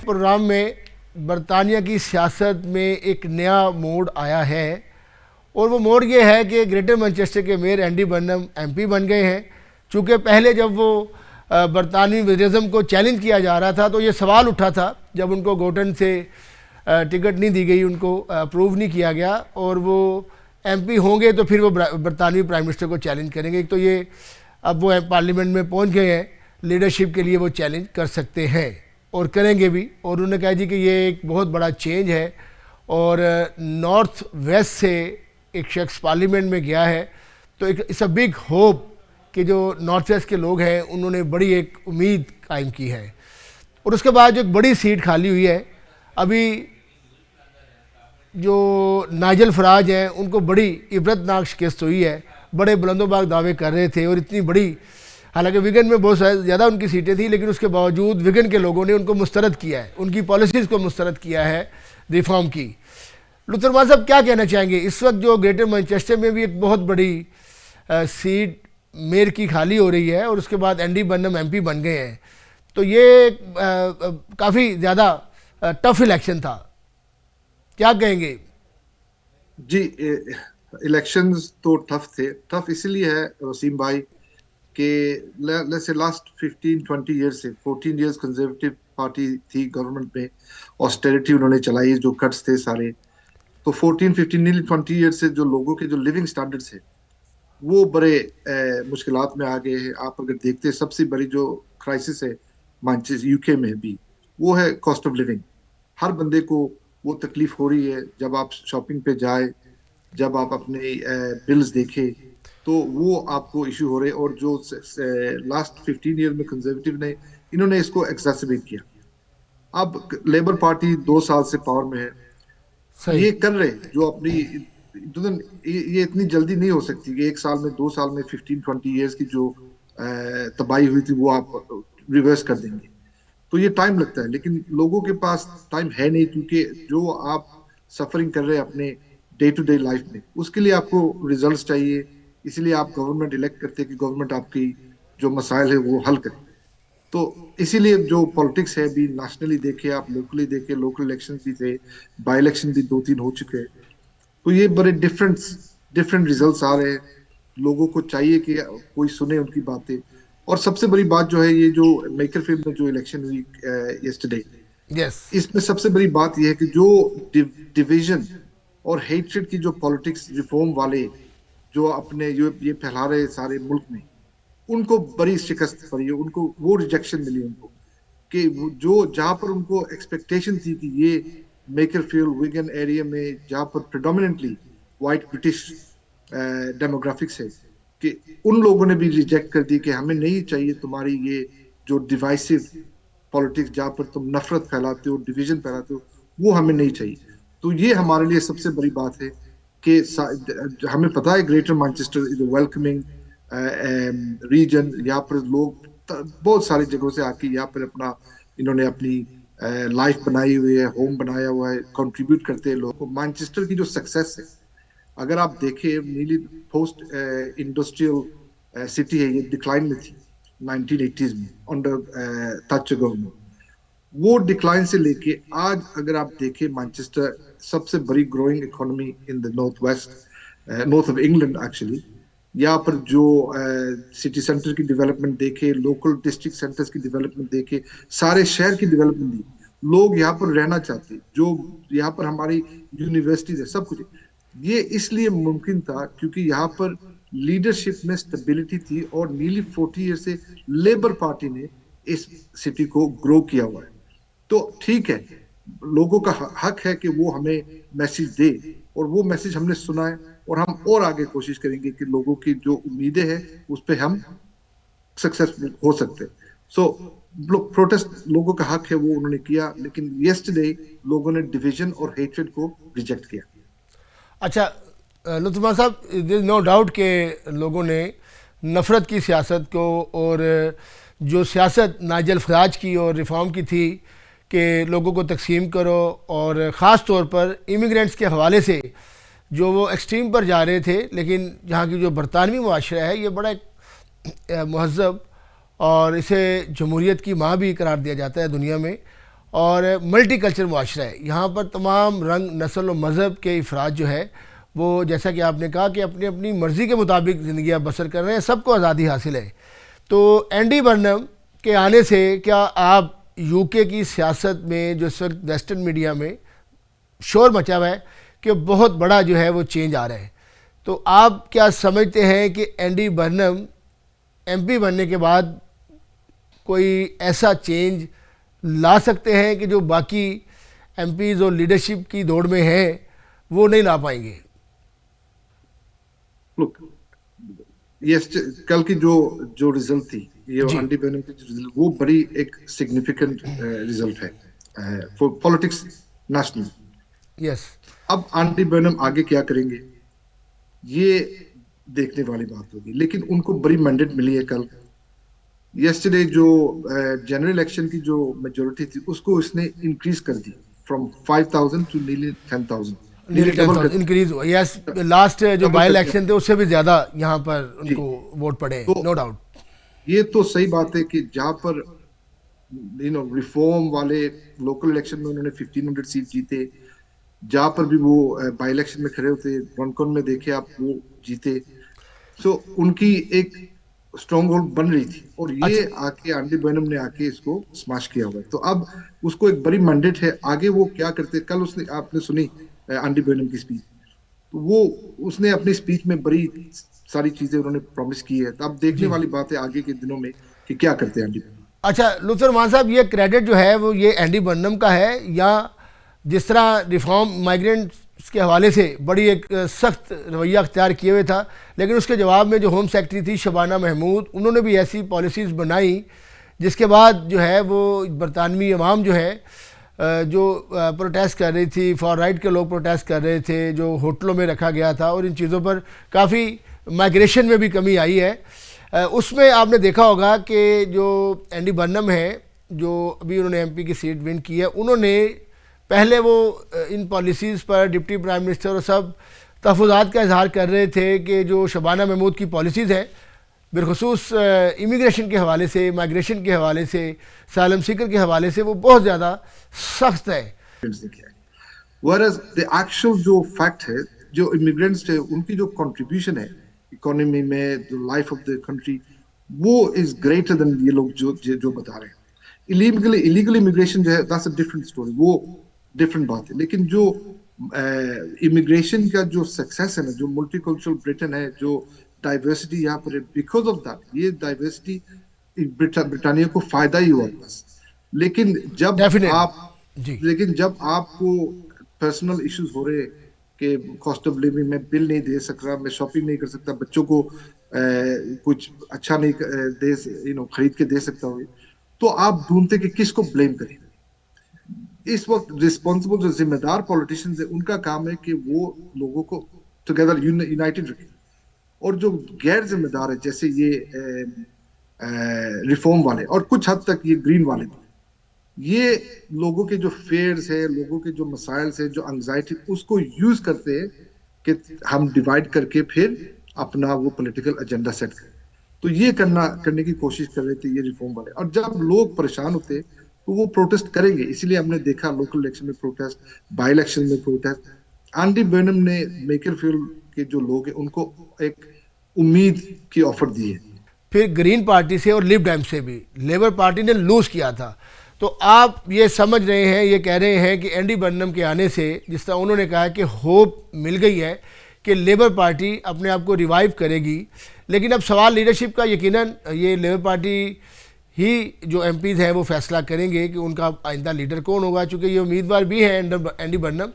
Programme में बरतानिया की सियासत में एक नया मोड़ आया है और वो मोड़ ये है कि ग्रेटर मैनचेस्टर के मेयर एंडी बर्नम एमपी बन गए हैं। चूँकि पहले जब वो बरतानवी वज़ीरिज़्म को चैलेंज किया जा रहा था तो ये सवाल उठा था जब उनको गोटन से टिकट नहीं दी गई, उनको अप्रूव नहीं किया गया और वो एमपी होंगे तो फिर वो बरतानवी प्राइम मिनिस्टर को चैलेंज करेंगे। एक तो ये अब वो पार्लियामेंट में पहुंच गए हैं, लीडरशिप के लिए वो चैलेंज कर सकते हैं और करेंगे भी। और उन्होंने कहा जी कि ये एक बहुत बड़ा चेंज है और नॉर्थ वेस्ट से एक शख्स पार्लियामेंट में गया है तो एक इट्स अ बिग होप कि जो नॉर्थ वेस्ट के लोग हैं उन्होंने बड़ी एक उम्मीद कायम की है। और उसके बाद जो एक बड़ी सीट खाली हुई है, अभी जो नाइजल फराज हैं उनको बड़ी इबरतनाक शिकस्त हुई है। बड़े बुलंदोबाग दावे कर रहे थे और इतनी बड़ी, हालांकि विगन में बहुत ज़्यादा उनकी सीटें थी लेकिन उसके बावजूद विगन के लोगों ने उनको मुस्तरद किया है, उनकी पॉलिसीज़ को मुस्तरद किया है रिफॉर्म की। लुत्फर मां साहब क्या कहना चाहेंगे? इस वक्त जो ग्रेटर मैनचेस्टर में भी एक बहुत बड़ी सीट मेयर की खाली हो रही है और उसके बाद एंडी बर्नम एमपी बन गए हैं, तो ये काफ़ी ज़्यादा टफ इलेक्शन था, क्या कहेंगे? जी, इलेक्शंस तो टफ थे। टफ इसलिए है वसीम भाई कि लेट्स लास्ट 15-20 ईयर्स से 14 ईयर्स कंजर्वेटिव पार्टी थी गवर्नमेंट में, ऑस्टेरिटी उन्होंने चलाई, जो कट्स थे सारे। तो 14-15 नीली 20 ईयर्स से जो लोगों के जो लिविंग स्टैंडर्ड्स है वो बड़े मुश्किलात में आ गए हैं। आप अगर देखते हैं सबसे बड़ी जो क्राइसिस है मैनचेस्टर यूके में भी, वो है कॉस्ट ऑफ लिविंग। हर बंदे को वो तकलीफ हो रही है जब आप शॉपिंग पे जाए, जब आप अपने बिल्स देखे तो वो आपको इशू हो रहे। और जो लास्ट 15 ईयर में कंजर्वेटिव ने इन्होंने इसको एक्सैसरबेट किया। अब लेबर पार्टी 2 साल से पावर में है, सही ये कर रहे जो अपनी ये इतनी जल्दी नहीं हो सकती कि 1 साल में 2 साल में 15-20 ईयर्स की जो तबाही हुई थी वो आप रिवर्स कर देंगे। तो ये टाइम लगता है, लेकिन लोगों के पास टाइम है नहीं, क्योंकि जो आप सफरिंग कर रहे हैं अपने डे टू डे लाइफ में, उसके लिए आपको रिजल्ट्स चाहिए। इसलिए आप गवर्नमेंट इलेक्ट करते हैं कि गवर्नमेंट आपकी जो मसाइल है वो हल करे। तो इसीलिए जो पॉलिटिक्स है अभी नेशनली देखे, आप लोकली देखे, लोकल इलेक्शन भी थे, बाई इलेक्शन भी 2-3 हो चुके हैं, तो ये बड़े डिफरेंट रिजल्ट्स आ रहे हैं। लोगों को चाहिए कि कोई सुने उनकी बातें। और सबसे बड़ी बात जो है, ये जो मेकरफील्ड में जो इलेक्शन हुई यस्टरडे, इसमें सबसे बड़ी बात यह है कि जो डिवीजन और हेट्रेड की जो पॉलिटिक्स रिफॉर्म वाले जो अपने ये फैला रहे सारे मुल्क में, उनको बड़ी शिकस्त पड़ी है। उनको वो रिजेक्शन मिली उनको कि जो जहां पर उनको एक्सपेक्टेशन थी कि ये मेकरफील्ड विगन एरिया में जहां पर प्रेडोमिनेंटली वाइट ब्रिटिश डेमोग्राफिक्स है, कि उन लोगों ने भी रिजेक्ट कर दी कि हमें नहीं चाहिए तुम्हारी ये जो डिवाइसिव पॉलिटिक्स जहां पर तुम नफरत फैलाते हो, डिवीजन फैलाते हो, वो हमें नहीं चाहिए। तो ये हमारे लिए सबसे बड़ी बात है कि हमें पता है Greater Manchester is welcoming region. यहाँ पर लोग बहुत सारी जगहों से आके यहाँ पर इन्होंने अपनी लाइफ बनाई हुई है, होम बनाया हुआ है, कंट्रीब्यूट करते हैं लोग। मैनचेस्टर की जो सक्सेस है, अगर आप देखें, नीली पोस्ट इंडस्ट्रियल सिटी है, ये डिक्लाइन में थी 1980s में अंडर thatcher गवर्नमेंट। वो डिक्लाइन से लेके आज अगर आप देखें, मैनचेस्टर सबसे बड़ी growing economy in the north west, north of England actually. यहाँ पर जो सिटी सेंटर की डेवलपमेंट देखे, लोकल डिस्ट्रिक्ट सेंटर्स की डेवलपमेंट देखे, सारे शहर की डेवलपमेंट दी, लोग यहाँ पर रहना चाहते, जो यहाँ पर हमारी यूनिवर्सिटीज है, सब कुछ ये इसलिए मुमकिन था क्योंकि यहाँ पर लीडरशिप में स्टेबिलिटी थी और नीली 40 ईयर से लेबर पार्टी ने इस सिटी को ग्रो किया हुआ है। तो ठीक है, लोगों का हक है कि वो हमें मैसेज दे, और वो मैसेज हमने सुना है, और हम और आगे कोशिश करेंगे कि लोगों की जो उम्मीदें हैं उस पर हम सक्सेसफुल हो सकते हैं। सो प्रोटेस्ट लोगों का हक है, वो उन्होंने किया, लेकिन यस्टरडे लोगों ने डिवीजन और हेट्रेड को रिजेक्ट किया। अच्छा लुत्फर साहब, नो डाउट के लोगों ने नफ़रत की सियासत को, और जो सियासत नाइजल फराज की और रिफॉर्म की थी कि लोगों को तकसीम करो, और ख़ास तौर पर इमिग्रेंट्स के हवाले से जो वो एक्सट्रीम पर जा रहे थे, लेकिन यहाँ की जो बरतानवी मुआशरा है ये बड़ा महज़ब और इसे जमहूरियत की माँ भी करार दिया जाता है दुनिया में, और मल्टी कल्चर मुआशरा है। यहाँ पर तमाम रंग, नस्ल और मज़हब के अफराद जो है वो, जैसा कि आपने कहा कि अपनी अपनी मर्ज़ी के मुताबिक ज़िंदगी बसर कर रहे हैं, सबको आज़ादी हासिल है। तो एंडी बर्नम के आने से क्या आप यूके की सियासत में जो इस वक्त वेस्टर्न मीडिया में शोर मचा हुआ है कि बहुत बड़ा जो है वो चेंज आ रहा है, तो आप क्या समझते हैं कि एंडी बर्नम एमपी बनने के बाद कोई ऐसा चेंज ला सकते हैं कि जो बाकी एमपीज़ और लीडरशिप की दौड़ में हैं वो नहीं ला पाएंगे? लुक, यस, कल की जो रिजल्ट थी, ये एंडी बर्नम की जो रिजल्ट, वो बड़ी एक सिग्निफिकेंट रिजल्ट है फॉर पॉलिटिक्स नेशनल। यस। अब एंडी बर्नम आगे क्या करेंगे ये देखने वाली बात होगी, लेकिन उनको बड़ी मैंडेट मिली है कल। यस्टरडे जो जनरल इलेक्शन की जो मेजोरिटी थी उसको इसने इंक्रीज कर दी फ्रॉम 5,000 टू नीली 10,000 इंक्रीज हुआ। यस, लास्ट जो बाई इलेक्शन थे उससे भी ज्यादा यहाँ पर उनको वोट पड़े, नो डाउट। ये तो सही बात है कि जहाँ पर रिफॉर्म वाले लोकल इलेक्शन में उन्होंने 1,500 सीट जीते, जहाँ पर भी वो बाई इलेक्शन में खड़े होते, रॉनकॉन में देखे आप, वो जीते। सो उनकी एक स्ट्रॉन्ग होल्ड बन रही थी, और ये आके एंडी बर्नम ने आके इसको स्मैश किया हुआ है। तो अब उसको एक बड़ी मैंडेट है, आगे वो क्या करते। कल उसने, आपने सुनी एंडी बर्नम की स्पीच, तो वो उसने अपनी स्पीच में बड़ी सारी चीजें उन्होंने प्रॉमिस की है। तो अब देखने वाली बात है आगे के दिनों में कि क्या करते हैं एंडी बर्नम। अच्छा लुत्फर मान साहब, ये क्रेडिट जो है वो ये एंडी बर्नम का है, या जिस तरह रिफॉर्म माइग्रेंट्स के हवाले से बड़ी एक सख्त रवैया अख्तियार किए हुए था, लेकिन उसके जवाब में जो होम सेक्रेटरी थी शबाना महमूद, उन्होंने भी ऐसी पॉलिसीज़ बनाई जिसके बाद जो है वो बरतानवी अवाम जो है जो प्रोटेस्ट कर रही थी, फॉर राइट के लोग प्रोटेस्ट कर रहे थे, जो होटलों में रखा गया था, और इन चीज़ों पर काफ़ी माइग्रेशन में भी कमी आई है। उसमें आपने देखा होगा कि जो एंडी बर्नम है, जो अभी उन्होंने एमपी की सीट विन की है, उन्होंने पहले वो इन पॉलिसीज़ पर डिप्टी प्राइम मिनिस्टर और सब तहफ़्फ़ुज़ात का इजहार कर रहे थे कि जो शबाना महमूद की पॉलिसीज़ हैं बिलखुसूस इमिग्रेशन के हवाले से, माइग्रेशन के हवाले से, सालम सीकर के हवाले से, वो बहुत ज़्यादा सख्त है। Whereas the actual जो फैक्ट है, जो इमिग्रेंट्स थे उनकी जो कंट्रीब्यूशन है इकोनॉमी में, जो लाइफ ऑफ द कंट्री, वो इज ग्रेटर देन ये लोग जो बता रहे हैं। इलीगल इमिग्रेशन जो है, दैट्स अ डिफरेंट स्टोरी, वो डिफरेंट बात है। लेकिन जो इमिग्रेशन का जो सक्सेस है ना, जो मल्टीकल्चरल ब्रिटेन है, जो डाइवर्सिटी यहाँ पर है, बिकॉज ऑफ दैट, ये डाइवर्सिटी ब्रिटानिया को फायदा ही हुआ बस। लेकिन जब आपको पर्सनल इश्यूज हो रहे कि कॉस्ट ऑफ लिविंग में बिल नहीं दे सक रहा, मैं शॉपिंग नहीं कर सकता, बच्चों को कुछ अच्छा नहीं खरीद के दे सकता हूँ, तो आप ढूंढते कि किसको ब्लेम करें। इस वक्त रिस्पॉन्सिबल जो जिम्मेदार पॉलिटिशियंस है, उनका काम है कि वो लोगों को टुगेदर यूनाइटेड रखें, और जो गैर जिम्मेदार है जैसे ये रिफॉर्म वाले और कुछ हद तक ये ग्रीन वाले, ये लोगों के जो फेयर्स है, लोगों के जो मसाइल्स है, जो एंजाइटी, उसको यूज करते हैं कि हम डिवाइड करके फिर अपना वो पॉलिटिकल एजेंडा सेट करें। तो ये करने की कोशिश कर रहे थे ये रिफॉर्म वाले। और जब लोग परेशान होते तो वो प्रोटेस्ट करेंगे, इसीलिए हमने देखा लोकल इलेक्शन में प्रोटेस्ट, बाई इलेक्शन में प्रोटेस्ट। एंडी बर्नम ने मेकरफील्ड के जो लोग हैं उनको एक उम्मीद की ऑफर दी है। फिर ग्रीन पार्टी से और लिब डेम से भी लेबर पार्टी ने लूज किया था। तो आप ये समझ रहे हैं, ये कह रहे हैं कि एंडी बर्नम के आने से, जिस तरह उन्होंने कहा कि होप मिल गई है कि लेबर पार्टी अपने आप को रिवाइव करेगी, लेकिन अब सवाल लीडरशिप का, यकीनन ये लेबर पार्टी ही जो एमपीज़ हैं वो फैसला करेंगे कि उनका आइंदा लीडर कौन होगा, चूँकि ये उम्मीदवार भी है एंडी बर्नम।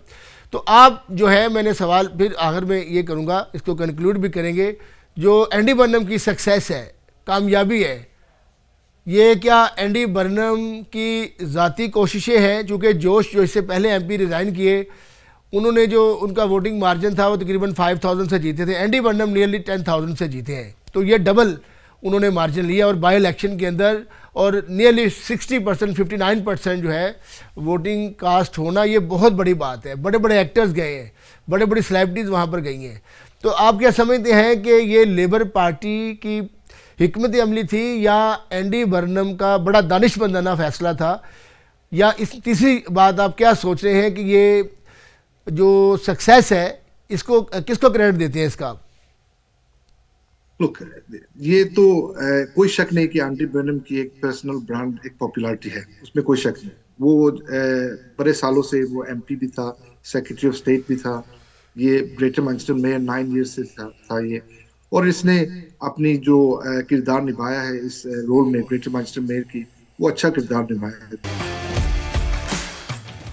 तो आप जो है, मैंने सवाल फिर आखिर में ये करूँगा, इसको कंक्लूड भी करेंगे, जो एंडी बर्नम की सक्सेस है, कामयाबी है, ये क्या एंडी बर्नम की ज़ाती कोशिशें हैं? चूँकि जोश जो इससे पहले एमपी रिज़ाइन किए, उन्होंने जो उनका वोटिंग मार्जिन था वो तकरीबन 5,000 से जीते थे, एंडी बर्नम नियरली 10,000 से जीते हैं, तो ये डबल उन्होंने मार्जिन लिया। और बाई इलेक्शन के अंदर और नियरली 60%, 59% जो है वोटिंग कास्ट होना, ये बहुत बड़ी बात है। बड़े बड़े एक्टर्स गए हैं, बड़े बड़ी सेलिब्रिटीज़ वहाँ पर गई हैं। तो आप क्या समझते हैं कि ये लेबर पार्टी की हिकमत अमली थी, या एंडी बर्नम का बड़ा दानिशमंदाना फैसला था या इस तीसरी बात आप क्या सोच रहे हैं कि ये जो सक्सेस है इसको किसको क्रेडिट देते हैं इसका? लुक, ये तो कोई शक नहीं कि आंटी बर्नम की एक पर्सनल ब्रांड, एक पॉपुलैरिटी है, उसमें कोई शक नहीं। वो बड़े सालों से वो एमपी भी था, सेक्रेटरी ऑफ स्टेट भी था, ये ग्रेटर मैनचेस्टर मेयर 9 ईयर से था ये। और इसने अपनी जो किरदार निभाया है इस रोल में ग्रेटर मैनचेस्टर मेयर की, वो अच्छा किरदार निभाया है।